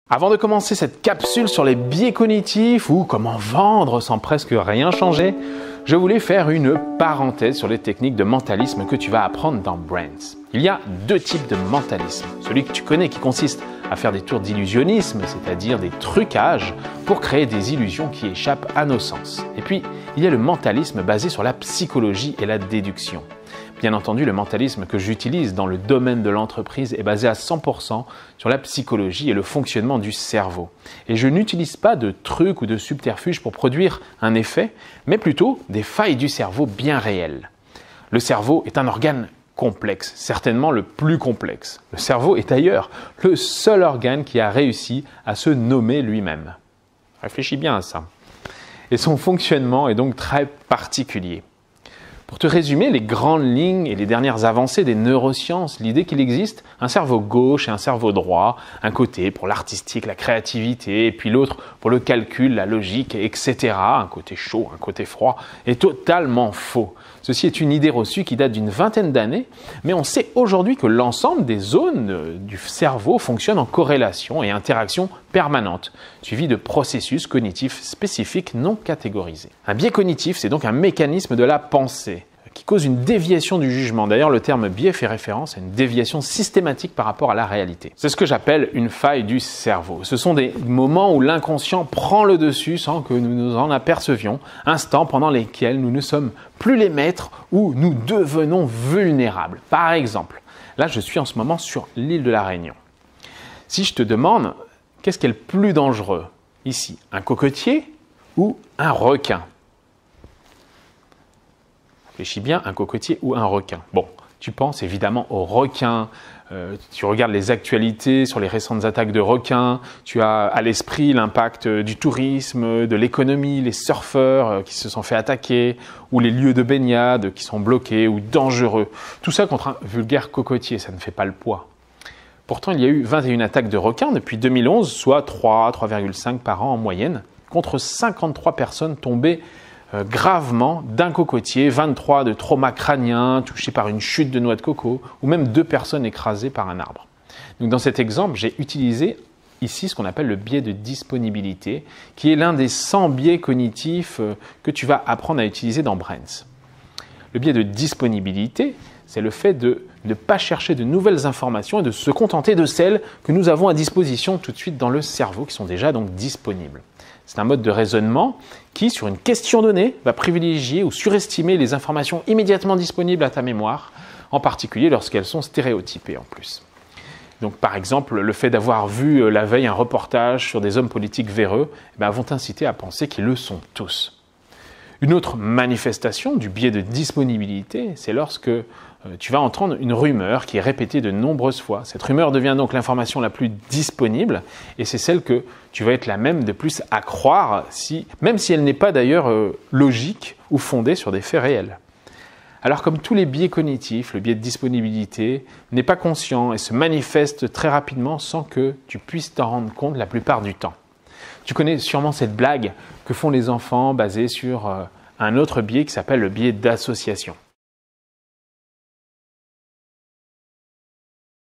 Avant de commencer cette capsule sur les biais cognitifs ou comment vendre sans presque rien changer, je voulais faire une parenthèse sur les techniques de mentalisme que tu vas apprendre dans Brands. Il y a deux types de mentalisme. Celui que tu connais qui consiste à faire des tours d'illusionnisme, c'est-à-dire des trucages pour créer des illusions qui échappent à nos sens. Et puis, il y a le mentalisme basé sur la psychologie et la déduction. Bien entendu, le mentalisme que j'utilise dans le domaine de l'entreprise est basé à 100% sur la psychologie et le fonctionnement du cerveau. Et je n'utilise pas de trucs ou de subterfuges pour produire un effet, mais plutôt des failles du cerveau bien réelles. Le cerveau est un organe complexe, certainement le plus complexe. Le cerveau est d'ailleurs le seul organe qui a réussi à se nommer lui-même. Réfléchis bien à ça. Et son fonctionnement est donc très particulier. Pour te résumer les grandes lignes et les dernières avancées des neurosciences, l'idée qu'il existe un cerveau gauche et un cerveau droit, un côté pour l'artistique, la créativité, et puis l'autre pour le calcul, la logique, etc., un côté chaud, un côté froid, est totalement faux. Ceci est une idée reçue qui date d'une vingtaine d'années, mais on sait aujourd'hui que l'ensemble des zones du cerveau fonctionnent en corrélation et interaction permanente, suivi de processus cognitifs spécifiques non catégorisés. Un biais cognitif, c'est donc un mécanisme de la pensée qui cause une déviation du jugement. D'ailleurs, le terme biais fait référence à une déviation systématique par rapport à la réalité. C'est ce que j'appelle une faille du cerveau. Ce sont des moments où l'inconscient prend le dessus sans que nous nous en apercevions, instants pendant lesquels nous ne sommes plus les maîtres ou nous devenons vulnérables. Par exemple, là je suis en ce moment sur l'île de la Réunion. Si je te demande, qu'est-ce qui est le plus dangereux ici, un cocotier ou un requin ? Réfléchis bien, un cocotier ou un requin. Bon, tu penses évidemment aux requins, tu regardes les actualités sur les récentes attaques de requins, tu as à l'esprit l'impact du tourisme, de l'économie, les surfeurs qui se sont fait attaquer, ou les lieux de baignade qui sont bloqués ou dangereux. Tout ça contre un vulgaire cocotier, ça ne fait pas le poids. Pourtant, il y a eu 21 attaques de requins depuis 2011, soit 3,5 par an en moyenne, contre 53 personnes tombées gravement d'un cocotier, 23 de traumas crâniens touchés par une chute de noix de coco ou même 2 personnes écrasées par un arbre. Donc dans cet exemple, j'ai utilisé ici ce qu'on appelle le biais de disponibilité, qui est l'un des 100 biais cognitifs que tu vas apprendre à utiliser dans Brands. Le biais de disponibilité, c'est le fait de ne pas chercher de nouvelles informations et de se contenter de celles que nous avons à disposition tout de suite dans le cerveau, qui sont déjà donc disponibles. C'est un mode de raisonnement qui, sur une question donnée, va privilégier ou surestimer les informations immédiatement disponibles à ta mémoire, en particulier lorsqu'elles sont stéréotypées en plus. Donc, par exemple, le fait d'avoir vu la veille un reportage sur des hommes politiques véreux vont t'inciter à penser qu'ils le sont tous. Une autre manifestation du biais de disponibilité, c'est lorsque tu vas entendre une rumeur qui est répétée de nombreuses fois. Cette rumeur devient donc l'information la plus disponible et c'est celle que tu vas être la même de plus à croire, même si elle n'est pas d'ailleurs logique ou fondée sur des faits réels. Alors comme tous les biais cognitifs, le biais de disponibilité n'est pas conscient et se manifeste très rapidement sans que tu puisses t'en rendre compte la plupart du temps. Tu connais sûrement cette blague que font les enfants basée sur un autre biais qui s'appelle le biais d'association.